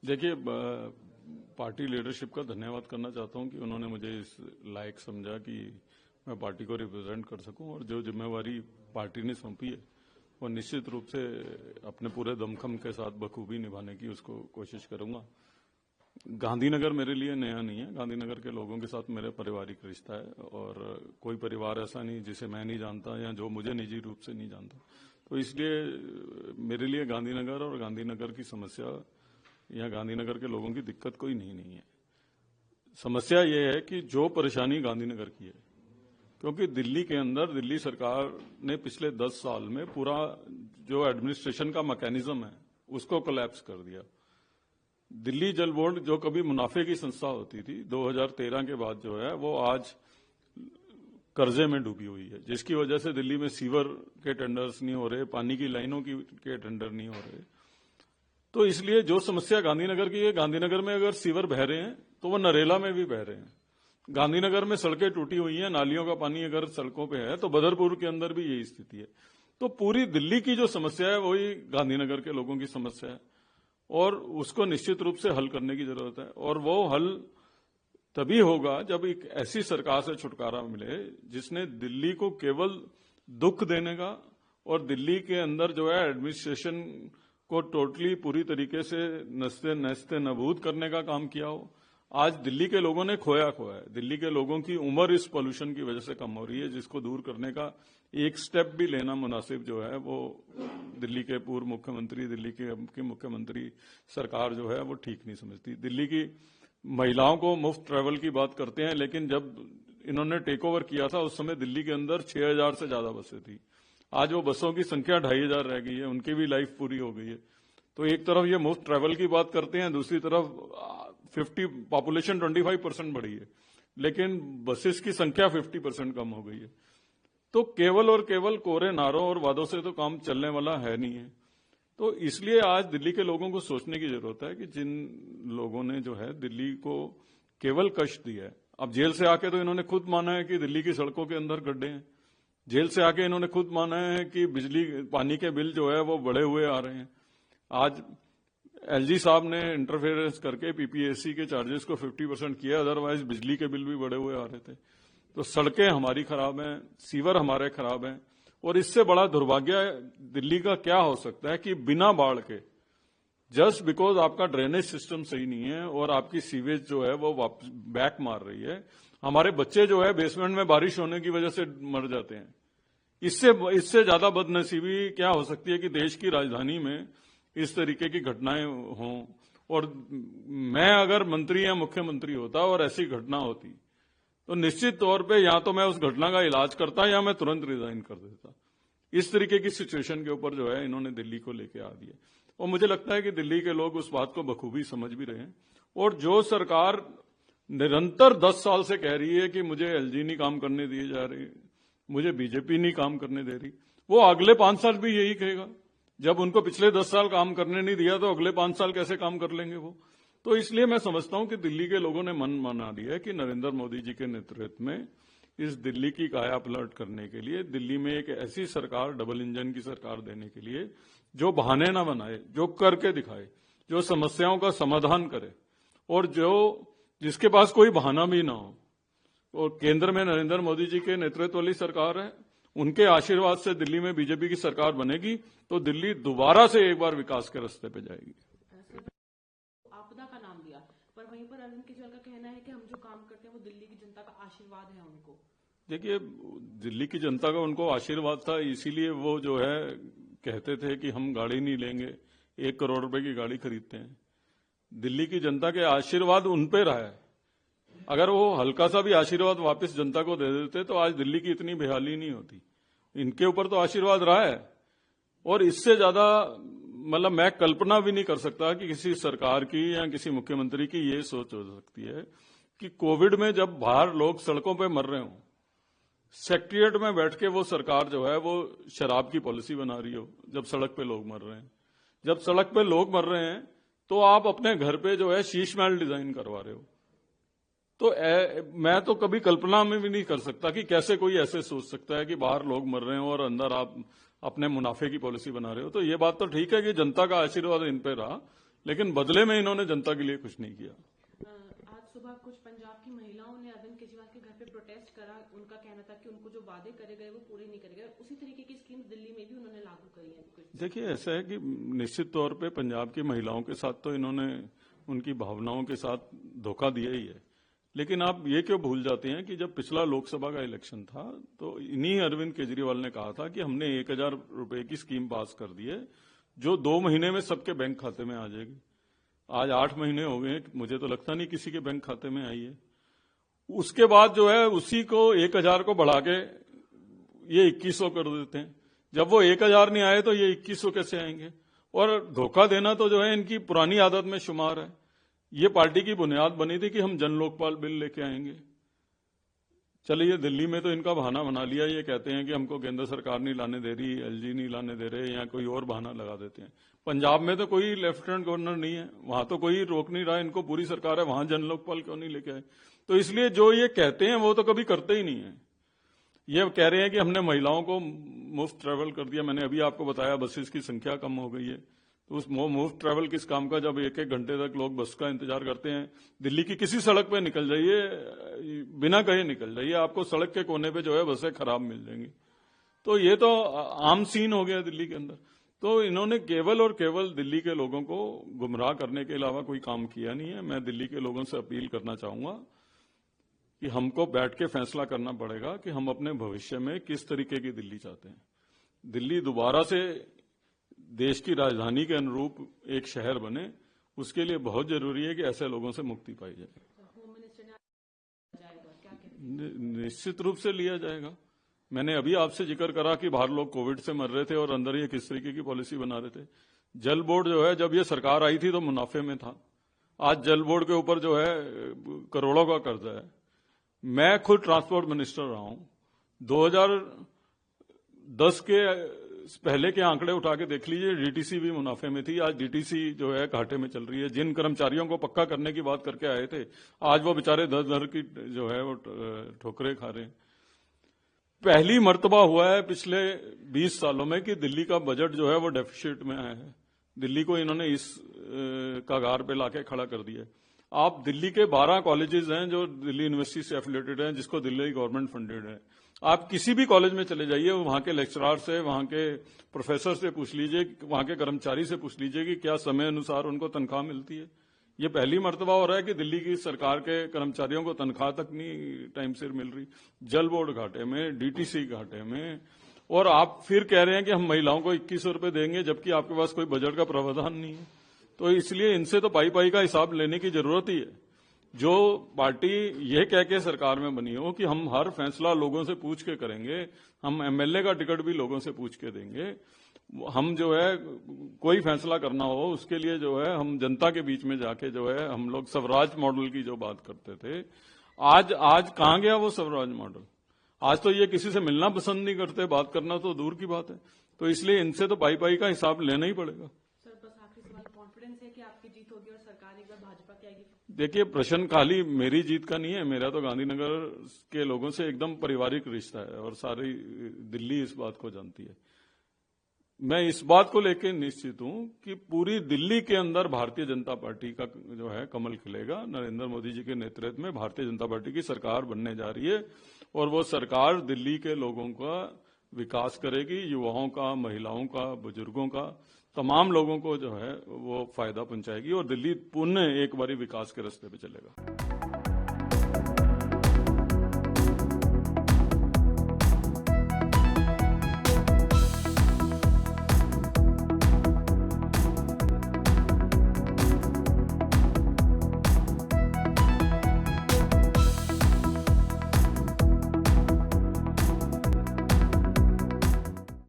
देखिए, party leadership का धन्यवाद करना चाहता हूं कि उन्होंने मुझे इस लायक समझा कि मैं पार्टी को रिप्रेजेंट कर सकूं और जो जिम्मेवारी पार्टी ने सौंपी है वो निश्चित रूप से अपने पूरे दमखम के साथ बखूबी निभाने की उसको कोशिश करूंगा। गांधीनगर मेरे लिए नया नहीं है। गांधीनगर के लोगों के साथ मेरा पारिवारिक रिश्ता है और कोई परिवार ऐसा नहीं जिसे मैं नहीं जानता या जो मुझे निजी रूप से नहीं जानता। तो इसलिए मेरे लिए गांधीनगर और गांधीनगर की समस्या या गांधीनगर के लोगों की दिक्कत कोई नहीं है। समस्या ये है कि जो परेशानी गांधीनगर की है, क्योंकि दिल्ली के अंदर दिल्ली सरकार ने पिछले 10 साल में पूरा जो एडमिनिस्ट्रेशन का मैकेनिज्म है उसको कोलैप्स कर दिया। दिल्ली जल बोर्ड जो कभी मुनाफे की संस्था होती थी 2013 के बाद जो है वो आज कर्जे में डूबी हुई है, जिसकी वजह से दिल्ली में सीवर के टेंडर्स नहीं हो रहे, पानी की लाइनों के टेंडर नहीं हो रहे। तो इसलिए जो समस्या गांधीनगर की है, गांधीनगर में अगर सीवर बह रहे हैं तो वो नरेला में भी बह रहे हैं। गांधीनगर में सड़कें टूटी हुई हैं, नालियों का पानी अगर सड़कों पे है तो बदरपुर के अंदर भी यही स्थिति है। तो पूरी दिल्ली की जो समस्या है वही गांधीनगर के लोगों की समस्या है और उसको निश्चित रूप से हल करने की जरूरत है। और वो हल तभी होगा जब एक ऐसी सरकार से छुटकारा मिले जिसने दिल्ली को केवल दुख देने का और दिल्ली के अंदर जो है एडमिनिस्ट्रेशन को टोटली पूरी तरीके से नस्ते नबूद करने का काम किया हो। आज दिल्ली के लोगों ने खोया है। दिल्ली के लोगों की उम्र इस पॉल्यूशन की वजह से कम हो रही है, जिसको दूर करने का एक स्टेप भी लेना मुनासिब जो है वो दिल्ली के पूर्व मुख्यमंत्री, दिल्ली की मुख्यमंत्री सरकार जो है वो ठीक नहीं समझती। दिल्ली की महिलाओं को मुफ्त ट्रैवल की बात करते हैं, लेकिन जब इन्होंने टेक ओवर किया था उस समय दिल्ली के अंदर 6000 से ज्यादा बसें थी। आज वो बसों की संख्या 2500 रह गई है, उनकी भी लाइफ पूरी हो गई है। तो एक तरफ ये मुफ्त ट्रैवल की बात करते हैं, दूसरी तरफ पॉपुलेशन 25% बढ़ी है, लेकिन बसेस की संख्या 50% कम हो गई है। तो केवल और केवल कोरे नारों और वादों से तो काम चलने वाला है नहीं है। तो इसलिए आज दिल्ली के लोगों को सोचने की जरूरत है कि जिन लोगों ने जो है दिल्ली को केवल कष्ट दिया है, अब जेल से आके तो इन्होंने खुद माना है कि दिल्ली की सड़कों के अंदर गड्ढे हैं। जेल से आके इन्होंने खुद माना है कि बिजली पानी के बिल जो है वो बढ़े हुए आ रहे हैं। आज एलजी साहब ने इंटरफेरेंस करके पीपीएससी के चार्जेस को 50% किया, अदरवाइज बिजली के बिल भी बढ़े हुए आ रहे थे। तो सड़कें हमारी खराब हैं, सीवर हमारे खराब हैं और इससे बड़ा दुर्भाग्य दिल्ली का क्या हो सकता है कि बिना बाढ़ के जस्ट बिकॉज आपका ड्रेनेज सिस्टम सही नहीं है और आपकी सीवेज जो है वो वापस बैक मार रही है, हमारे बच्चे जो है बेसमेंट में बारिश होने की वजह से मर जाते हैं। इससे ज्यादा बदनसीबी क्या हो सकती है कि देश की राजधानी में इस तरीके की घटनाएं हों। और मैं अगर मंत्री या मुख्यमंत्री होता और ऐसी घटना होती तो निश्चित तौर पे या तो मैं उस घटना का इलाज करता या मैं तुरंत रिजाइन कर देता। इस तरीके की सिचुएशन के ऊपर जो है इन्होंने दिल्ली को लेके आ दिया और मुझे लगता है कि दिल्ली के लोग उस बात को बखूबी समझ भी रहे हैं। और जो सरकार निरंतर 10 साल से कह रही है कि मुझे एलजी नहीं काम करने दिए जा रहे, मुझे बीजेपी नहीं काम करने दे रही, वो अगले 5 साल भी यही कहेगा। जब उनको पिछले 10 साल काम करने नहीं दिया तो अगले 5 साल कैसे काम कर लेंगे वो। तो इसलिए मैं समझता हूं कि दिल्ली के लोगों ने मन बना लिया है कि नरेंद्र मोदी जी के नेतृत्व में इस दिल्ली की काया पलट करने के लिए, दिल्ली में एक ऐसी सरकार, डबल इंजन की सरकार देने के लिए जो बहाने ना बनाए, जो करके दिखाए, जो समस्याओं का समाधान करे और जिसके पास कोई बहाना भी ना हो। और केंद्र में नरेंद्र मोदी जी के नेतृत्व वाली सरकार है, उनके आशीर्वाद से दिल्ली में बीजेपी की सरकार बनेगी तो दिल्ली दोबारा से एक बार विकास के रास्ते पे जाएगी। आपदा का नाम लिया, पर वहीं पर अरविंद केजरीवाल का कहना है कि हम जो काम करते हैं वो दिल्ली की जनता का आशीर्वाद है उनको। देखिए, दिल्ली की जनता का उनको आशीर्वाद था, इसीलिए वो जो है कहते थे कि हम गाड़ी नहीं लेंगे, 1 करोड़ रुपए की गाड़ी खरीदते हैं। दिल्ली की जनता के आशीर्वाद उन पे रहा है। अगर वो हल्का सा भी आशीर्वाद वापस जनता को दे देते तो आज दिल्ली की इतनी बेहाली नहीं होती। इनके ऊपर तो आशीर्वाद रहा है और इससे ज्यादा मतलब मैं कल्पना भी नहीं कर सकता कि किसी सरकार की या किसी मुख्यमंत्री की ये सोच हो सकती है कि कोविड में जब बाहर लोग सड़कों पे मर रहे हों, सेक्रेटरिएट में बैठ के वो सरकार जो है वो शराब की पॉलिसी बना रही हो जब सड़क पे लोग मर रहे हैं। जब सड़क पे लोग मर रहे हैं तो आप अपने घर पे जो है शीश महल डिजाइन करवा रहे हो। तो मैं तो कभी कल्पना में भी नहीं कर सकता कि कैसे कोई ऐसे सोच सकता है कि बाहर लोग मर रहे हो और अंदर आप अपने मुनाफे की पॉलिसी बना रहे हो। तो ये बात तो ठीक है कि जनता का आशीर्वाद इन पे रहा, लेकिन बदले में इन्होंने जनता के लिए कुछ नहीं किया। आज सुबह कुछ पंजाब की महिलाओं ने अरविंद केजरीवाल के घर पे प्रोटेस्ट करा। उनका कहना था कि उनको जो वादे करे गए वो पूरे नहीं करे गए। उसी तरीके की स्कीम दिल्ली में भी उन्होंने लागू करी है। देखिए, ऐसा है कि निश्चित तौर पे पंजाब की महिलाओं के साथ तो इन्होंने उनकी भावनाओं के साथ धोखा दिया ही है, लेकिन आप ये क्यों भूल जाते हैं कि जब पिछला लोकसभा का इलेक्शन था तो इन्हीं अरविंद केजरीवाल ने कहा था कि हमने 1,000 रुपए की स्कीम पास कर दी है जो 2 महीने में सबके बैंक खाते में आ जाएगी। आज 8 महीने हो गए, मुझे तो लगता नहीं किसी के बैंक खाते में आई है। उसके बाद जो है उसी को 1,000 को बढ़ा के ये 2,100 कर देते हैं। जब वो 1,000 नहीं आए तो ये 2,100 कैसे आएंगे? और धोखा देना तो जो है इनकी पुरानी आदत में शुमार है। ये पार्टी की बुनियाद बनी थी कि हम जन लोकपाल बिल लेके आएंगे। चलिए, दिल्ली में तो इनका बहाना बना लिया, ये कहते हैं कि हमको केंद्र सरकार नहीं लाने दे रही, एलजी नहीं लाने दे रहे, या कोई और बहाना लगा देते हैं। पंजाब में तो कोई लेफ्टिनेंट गवर्नर नहीं है, वहां तो कोई रोक नहीं रहा, इनको पूरी सरकार है, वहां जन लोकपाल क्यों नहीं लेके आए? तो इसलिए जो ये कहते हैं वो तो कभी करते ही नहीं है। ये कह रहे हैं कि हमने महिलाओं को मुफ्त ट्रैवल कर दिया। मैंने अभी आपको बताया बसेस की संख्या कम हो गई है, तो उस मुफ्त ट्रैवल किस काम का जब 1-1 घंटे तक लोग बस का इंतजार करते हैं। दिल्ली की किसी सड़क पे निकल जाइए, बिना कहे निकल जाइए, आपको सड़क के कोने पे जो है बसें खराब मिल जाएंगी। तो ये तो आम सीन हो गया दिल्ली के अंदर। तो इन्होंने केवल और केवल दिल्ली के लोगों को गुमराह करने के अलावा कोई काम किया नहीं है। मैं दिल्ली के लोगों से अपील करना चाहूंगा कि हमको बैठ के फैसला करना पड़ेगा कि हम अपने भविष्य में किस तरीके की दिल्ली चाहते हैं। दिल्ली दोबारा से देश की राजधानी के अनुरूप एक शहर बने, उसके लिए बहुत जरूरी है कि ऐसे लोगों से मुक्ति पाई जाए। होम मिनिस्टर ने जाएगा, क्या कहते हैं? निश्चित रूप से लिया जाएगा। मैंने अभी आपसे जिक्र करा कि बाहर लोग कोविड से मर रहे थे और अंदर ये किस तरीके की पॉलिसी बना रहे थे। जल बोर्ड जो है, जब ये सरकार आई थी तो मुनाफे में था, आज जल बोर्ड के ऊपर जो है करोड़ों का कर्जा है। मैं खुद ट्रांसपोर्ट मिनिस्टर रहा हूं। 2010 के पहले के आंकड़े उठा के देख लीजिए, डीटीसी भी मुनाफे में थी, आज डीटीसी जो है घाटे में चल रही है। जिन कर्मचारियों को पक्का करने की बात करके आए थे, आज वो बेचारे 10 की जो है वो ठोकरें खा रहे हैं। पहली मर्तबा हुआ है पिछले 20 सालों में कि दिल्ली का बजट जो है वो डेफिसिट में आया है। दिल्ली को इन्होंने इस कगार पे लाके खड़ा कर दिया है। आप दिल्ली के 12 कॉलेजेस हैं जो दिल्ली यूनिवर्सिटी से एफिलेटेड हैं, जिसको दिल्ली गवर्नमेंट फंडेड है। आप किसी भी कॉलेज में चले जाइए, वहां के लेक्चरर से, वहां के प्रोफेसर से पूछ लीजिए, वहां के कर्मचारी से पूछ लीजिए कि क्या समय अनुसार उनको तनख्वाह मिलती है। ये पहली मर्तबा हो रहा है कि दिल्ली की सरकार के कर्मचारियों को तनख्वाह तक नहीं टाइम से मिल रही। जल बोर्ड घाटे में, डीटीसी घाटे में, और आप फिर कह रहे हैं कि हम महिलाओं को 2,100 रुपए देंगे, जबकि आपके पास कोई बजट का प्रावधान नहीं है। तो इसलिए इनसे तो पाई पाई का हिसाब लेने की जरूरत ही है। जो पार्टी यह कह के सरकार में बनी हो कि हम हर फैसला लोगों से पूछ के करेंगे, हम एमएलए का टिकट भी लोगों से पूछ के देंगे, हम जो है कोई फैसला करना हो उसके लिए जो है हम जनता के बीच में जाके जो है हम लोग स्वराज मॉडल की जो बात करते थे, आज कहां गया वो स्वराज मॉडल? आज तो ये किसी से मिलना पसंद नहीं करते, बात करना तो दूर की बात है। तो इसलिए इनसे तो पाई पाई का हिसाब लेना ही पड़ेगा। सर, बस आखिरी सवाल, कॉन्फिडेंस है कि आपकी जीत होगी और सरकार एक बार भाजपा की आएगी? देखिए, प्रश्न खाली मेरी जीत का नहीं है, मेरा तो गांधीनगर के लोगों से एकदम पारिवारिक रिश्ता है और सारी दिल्ली इस बात को जानती है। मैं इस बात को लेकर निश्चित हूं कि पूरी दिल्ली के अंदर भारतीय जनता पार्टी का जो है कमल खिलेगा। नरेंद्र मोदी जी के नेतृत्व में भारतीय जनता पार्टी की सरकार बनने जा रही है और वो सरकार दिल्ली के लोगों का विकास करेगी, युवाओं का, महिलाओं का, बुजुर्गों का, तमाम लोगों को जो है वो फायदा पहुंचाएगी और दिल्ली पुनः एक बारी विकास के रास्ते पे चलेगा।